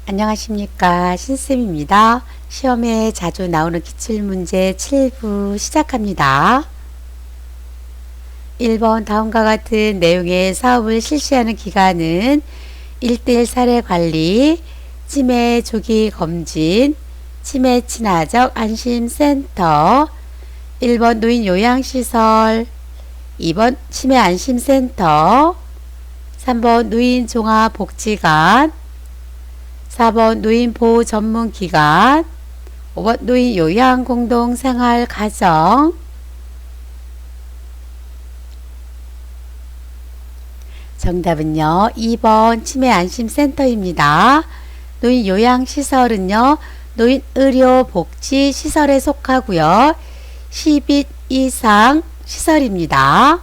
안녕하십니까, 신쌤입니다. 시험에 자주 나오는 기출문제 7부 시작합니다. 1번 다음과 같은 내용의 사업을 실시하는 기관은 1대1 사례 관리, 치매 조기 검진, 치매 친화적 안심센터, 1번 노인 요양시설, 2번 치매 안심센터, 3번 노인 종합복지관, 4번 노인보호 전문기관, 5번 노인 요양공동생활가정. 정답은요, 2번 치매안심센터입니다. 노인 요양시설은요, 노인 의료복지시설에 속하고요, 10인 이상 시설입니다.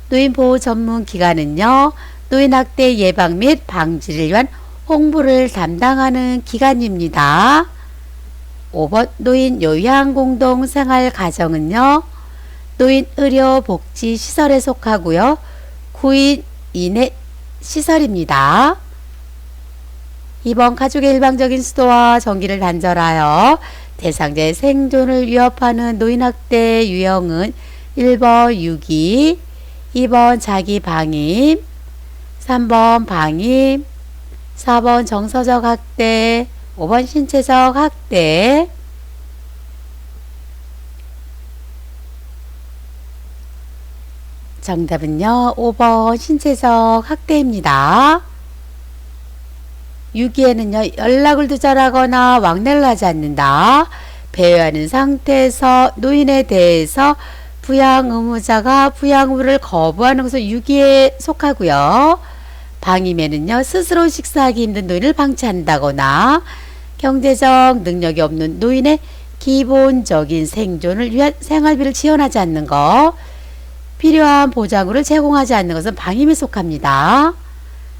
노인보호 전문기관은요, 노인학대 예방 및 방지를 위한 홍보를 담당하는 기관입니다. 5번 노인 요양공동생활가정은요, 노인의료복지시설에 속하고요, 9인 이내 시설입니다. 2번 가족의 일방적인 수도와 정기를 단절하여 대상자의 생존을 위협하는 노인학대 유형은 1번 유기, 2번 자기방임, 3번 방임, 4번 정서적 학대, 5번 신체적 학대. 정답은요, 5번 신체적 학대입니다. 6위에는요, 연락을 두절하거나 왕래를 하지 않는다. 배회하는 상태에서 노인에 대해서 부양 의무자가 부양 의무를 거부하는 것은 6위에 속하고요. 방임에는요, 스스로 식사하기 힘든 노인을 방치한다거나 경제적 능력이 없는 노인의 기본적인 생존을 위한 생활비를 지원하지 않는 것, 필요한 보장을 제공하지 않는 것은 방임에 속합니다.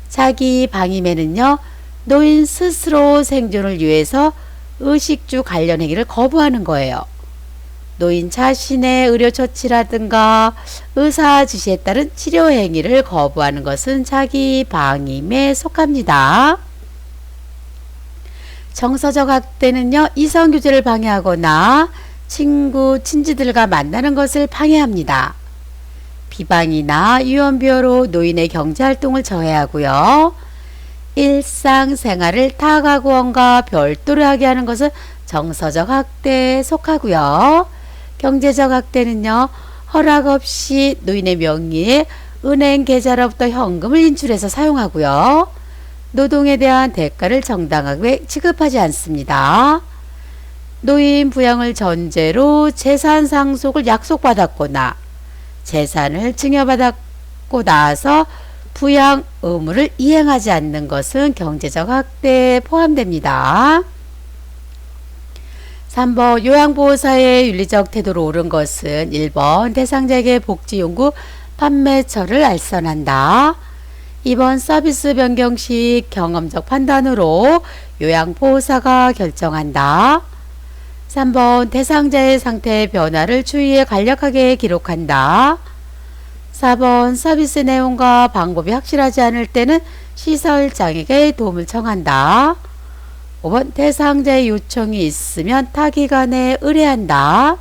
자기 방임에는요, 노인 스스로 생존을 위해서 의식주 관련 행위를 거부하는 거예요. 노인 자신의 의료처치라든가 의사 지시에 따른 치료 행위를 거부하는 것은 자기 방임에 속합니다. 정서적 학대는요, 이성교제를 방해하거나 친구, 친지들과 만나는 것을 방해합니다. 비방이나 유언비어로 노인의 경제활동을 저해하고요. 일상생활을 타가구원과 별도로 하게 하는 것은 정서적 학대에 속하고요. 경제적 학대는요, 허락 없이 노인의 명의의 은행 계좌로부터 현금을 인출해서 사용하고요. 노동에 대한 대가를 정당하게 지급하지 않습니다. 노인 부양을 전제로 재산 상속을 약속받았거나 재산을 증여받았고 나서 부양 의무를 이행하지 않는 것은 경제적 학대에 포함됩니다. 3번 요양보호사의 윤리적 태도로 옳은 것은 1번 대상자에게 복지용구 판매처를 알선한다. 2번 서비스 변경 시 경험적 판단으로 요양보호사가 결정한다. 3번 대상자의 상태 변화를 주의에 간략하게 기록한다. 4번 서비스 내용과 방법이 확실하지 않을 때는 시설장에게 도움을 청한다. 5번 대상자의 요청이 있으면 타 기관에 의뢰한다.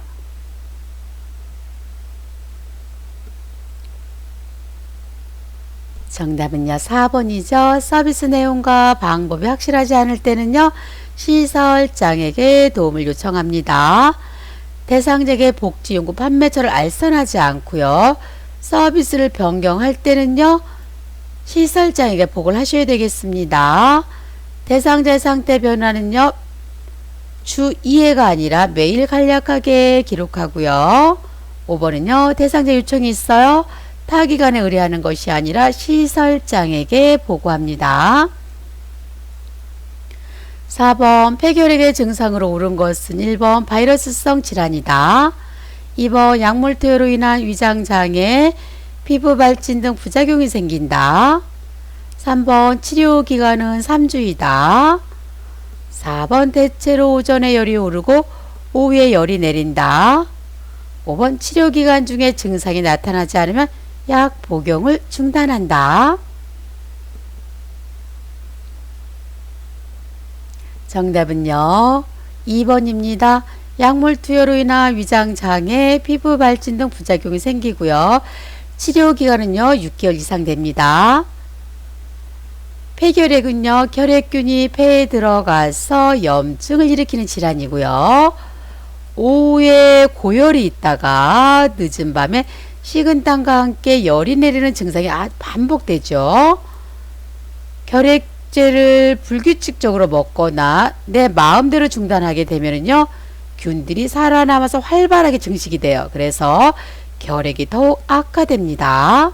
정답은요, 4번이죠. 서비스 내용과 방법이 확실하지 않을 때는요, 시설장에게 도움을 요청합니다. 대상자에게 복지용구 판매처를 알선하지 않고요, 서비스를 변경할 때는요, 시설장에게 보고를 하셔야 되겠습니다. 대상자의 상태 변화는요, 주 2회가 아니라 매일 간략하게 기록하고요. 5번은요, 대상자 요청이 있어요. 타 기관에 의뢰하는 것이 아니라 시설장에게 보고합니다. 4번 폐결핵의 증상으로 옳은 것은 1번 바이러스성 질환이다. 2번 약물 투여로 인한 위장장애, 피부 발진 등 부작용이 생긴다. 3번 치료기간은 3주이다. 4번 대체로 오전에 열이 오르고 오후에 열이 내린다. 5번 치료기간 중에 증상이 나타나지 않으면 약 복용을 중단한다. 정답은요. 2번입니다. 약물 투여로 인한 위장장애, 피부 발진 등 부작용이 생기고요. 치료 기간은요 6개월 이상 됩니다. 폐결핵은요 결핵균이 폐에 들어가서 염증을 일으키는 질환이고요. 오후에 고열이 있다가 늦은 밤에 식은땀과 함께 열이 내리는 증상이 반복되죠. 결핵제를 불규칙적으로 먹거나 내 마음대로 중단하게 되면요 균들이 살아남아서 활발하게 증식이 돼요. 그래서 결핵이 더욱 악화됩니다.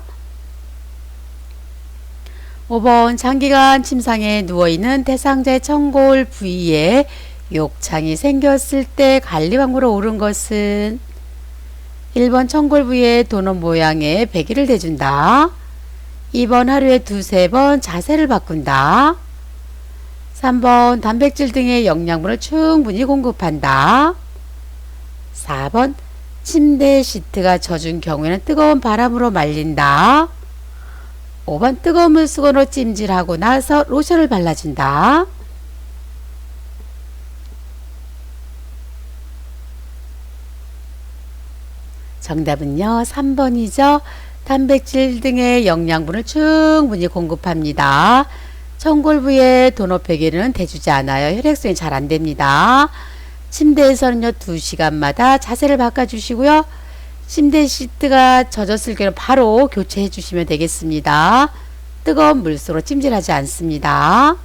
5번 장기간 침상에 누워있는 대상자의 청골 부위에 욕창이 생겼을 때 관리 방법으로 옳은 것은 1번 청골 부위에 도넛 모양의 베개를 대준다. 2번 하루에 두세 번 자세를 바꾼다. 3번 단백질 등의 영양분을 충분히 공급한다. 4번 침대 시트가 젖은 경우에는 뜨거운 바람으로 말린다. 5번 뜨거운 물 수건으로 찜질하고 나서 로션을 발라준다. 정답은요 3번이죠. 단백질 등의 영양분을 충분히 공급합니다. 청골 부위에 도넛 베개는 대주지 않아요. 혈액순환이 잘 안됩니다. 침대에서는요 2시간마다 자세를 바꿔주시고요. 침대 시트가 젖었을 경우는 바로 교체해 주시면 되겠습니다. 뜨거운 물수로 찜질하지 않습니다.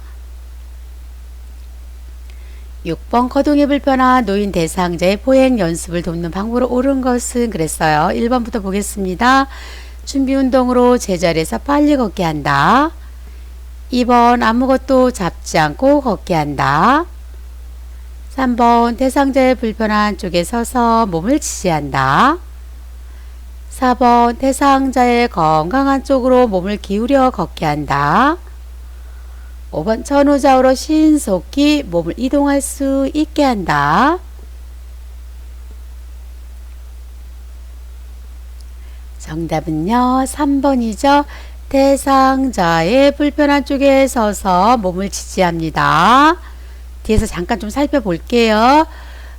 6번 거동이 불편한 노인 대상자의 보행 연습을 돕는 방법으로 옳은 것은 그랬어요. 1번부터 보겠습니다. 준비 운동으로 제자리에서 빨리 걷게 한다. 2번 아무것도 잡지 않고 걷게 한다. 3번 대상자의 불편한 쪽에 서서 몸을 지지한다. 4번 대상자의 건강한 쪽으로 몸을 기울여 걷게 한다. 5번 전후좌우로 신속히 몸을 이동할 수 있게 한다. 정답은요 3번이죠. 대상자의 불편한 쪽에 서서 몸을 지지합니다. 뒤에서 잠깐 좀 살펴볼게요.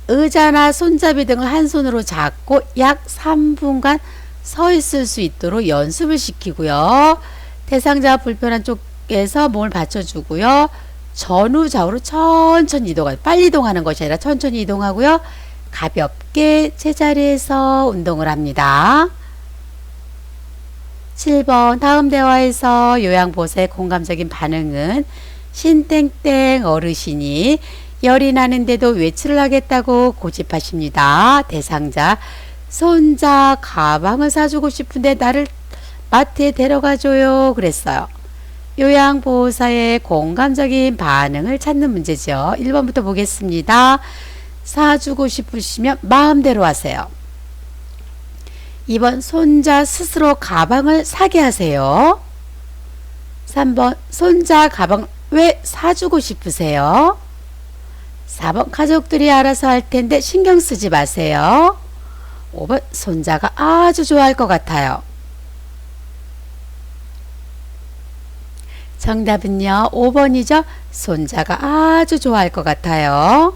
의자나 손잡이 등을 한 손으로 잡고 약 3분간 서 있을 수 있도록 연습을 시키고요. 대상자 불편한 쪽에서 몸을 받쳐주고요. 전후좌우로 천천히 이동하고 빨리 이동하는 것이 아니라 천천히 이동하고요. 가볍게 제자리에서 운동을 합니다. 7번 다음 대화에서 요양보호사의 공감적인 반응은 신땡땡 어르신이 열이 나는데도 외출을 하겠다고 고집하십니다. 대상자 손자 가방을 사주고 싶은데 나를 마트에 데려가줘요 그랬어요. 요양보호사의 공감적인 반응을 찾는 문제죠. 1번부터 보겠습니다. 사주고 싶으시면 마음대로 하세요. 2번 손자 스스로 가방을 사게 하세요. 3번 손자 가방 왜 사주고 싶으세요? 4번 가족들이 알아서 할 텐데 신경 쓰지 마세요. 5번 손자가 아주 좋아할 것 같아요. 정답은요 5번이죠. 손자가 아주 좋아할 것 같아요.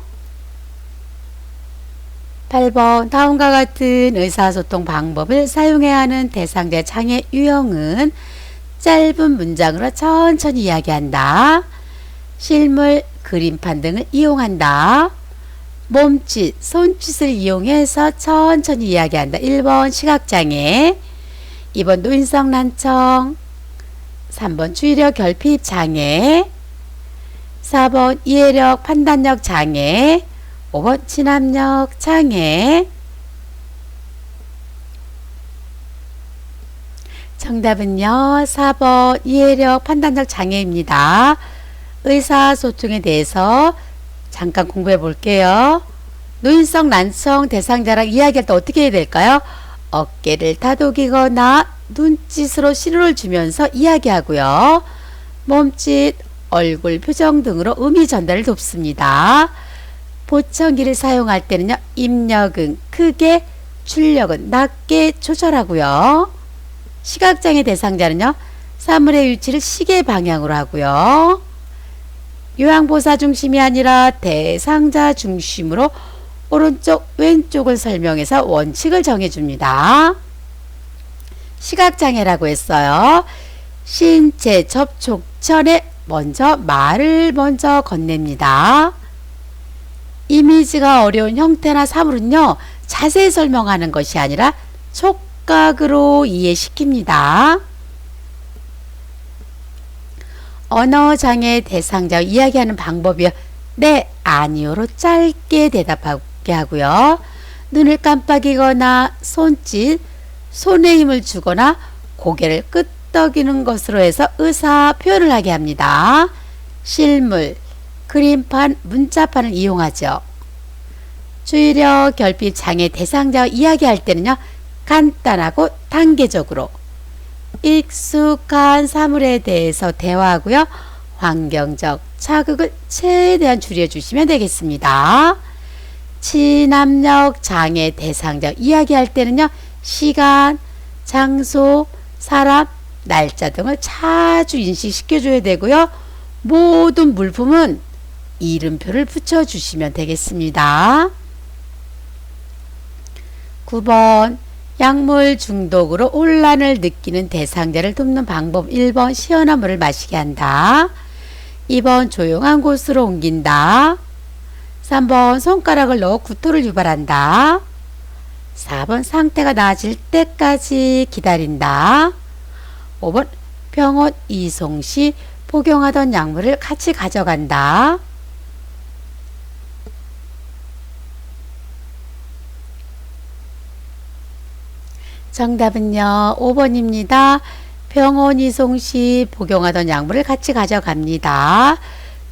8번 다음과 같은 의사소통 방법을 사용해야 하는 대상자의 장애 유형은 짧은 문장으로 천천히 이야기한다. 실물, 그림판 등을 이용한다. 몸짓, 손짓을 이용해서 천천히 이야기한다. 1번 시각장애, 2번 노인성 난청, 3번 주의력 결핍 장애, 4번 이해력 판단력 장애, 5번 진압력 장애. 정답은요 4번 이해력 판단력 장애입니다. 의사소통에 대해서 잠깐 공부해 볼게요. 노인성 난청 대상자랑 이야기할 때 어떻게 해야 될까요? 어깨를 다독이거나 눈짓으로 신호를 주면서 이야기하고요. 몸짓, 얼굴 표정 등으로 의미 전달을 돕습니다. 보청기를 사용할 때는요. 입력은 크게, 출력은 낮게 조절하고요. 시각장애 대상자는요. 사물의 위치를 시계 방향으로 하고요. 요양보사 중심이 아니라 대상자 중심으로 오른쪽 왼쪽을 설명해서 원칙을 정해줍니다. 시각장애라고 했어요. 신체 접촉 전에 먼저 말을 먼저 건넵니다. 이미지가 어려운 형태나 사물은요, 자세히 설명하는 것이 아니라 촉각으로 이해시킵니다. 언어장애 대상자 이야기하는 방법이요. 네, 아니요로 짧게 대답하게 하고요. 눈을 깜빡이거나 손짓, 손에 힘을 주거나 고개를 끄덕이는 것으로 해서 의사 표현을 하게 합니다. 실물, 그림판, 문자판을 이용하죠. 주의력 결핍 장애 대상자와 이야기할 때는요, 간단하고 단계적으로 익숙한 사물에 대해서 대화하고요, 환경적 자극을 최대한 줄여주시면 되겠습니다. 치남력 장애 대상자 이야기할 때는요, 시간, 장소, 사람, 날짜 등을 자주 인식시켜줘야 되고요, 모든 물품은 이름표를 붙여주시면 되겠습니다. 9번 약물 중독으로 혼란을 느끼는 대상자를 돕는 방법. 1번 시원한 물을 마시게 한다. 2번 조용한 곳으로 옮긴다. 3번 손가락을 넣어 구토를 유발한다. 4번 상태가 나아질 때까지 기다린다. 5번 병원 이송 시 복용하던 약물을 같이 가져간다. 정답은요, 5번입니다. 병원 이송 시 복용하던 약물을 같이 가져갑니다.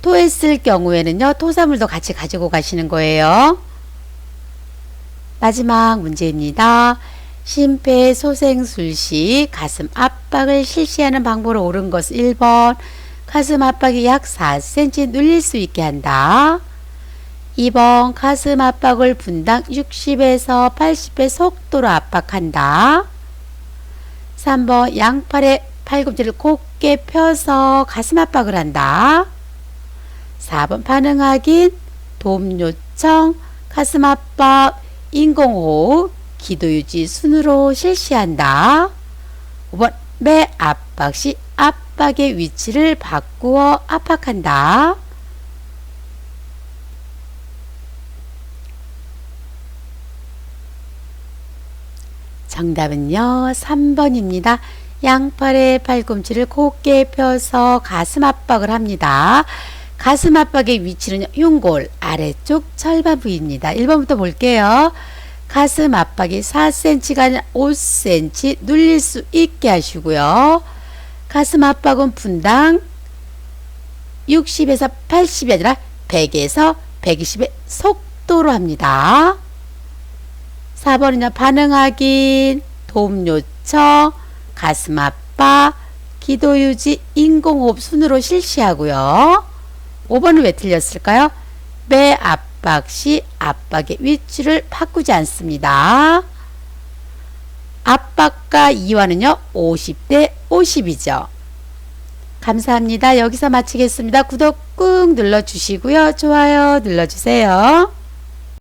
토했을 경우에는요, 토사물도 같이 가지고 가시는 거예요. 마지막 문제입니다. 심폐소생술 시 가슴 압박을 실시하는 방법으로 옳은 것은 1번 가슴 압박이 약 4cm 눌릴 수 있게 한다. 2번 가슴 압박을 분당 60에서 80배 속도로 압박한다. 3번 양팔의 팔꿈치를 곧게 펴서 가슴 압박을 한다. 4번 반응 확인, 도움 요청, 가슴 압박, 인공호흡, 기도유지 순으로 실시한다. 5번 매 압박 시 압박의 위치를 바꾸어 압박한다. 정답은요, 3번입니다. 양팔의 팔꿈치를 곧게 펴서 가슴 압박을 합니다. 가슴 압박의 위치는 흉골 아래쪽 절반 부위입니다. 1번부터 볼게요. 가슴 압박이 4cm가 아니라 5cm 눌릴 수 있게 하시고요. 가슴 압박은 분당 60에서 80이 아니라 100에서 120의 속도로 합니다. 4번은요, 반응 확인, 도움 요청, 가슴 압박, 기도 유지, 인공호흡 순으로 실시하고요. 5번은 왜 틀렸을까요? 매 압박 시 압박의 위치를 바꾸지 않습니다. 압박과 이완은요, 50대 50이죠. 감사합니다. 여기서 마치겠습니다. 구독 꾹 눌러주시고요. 좋아요 눌러주세요.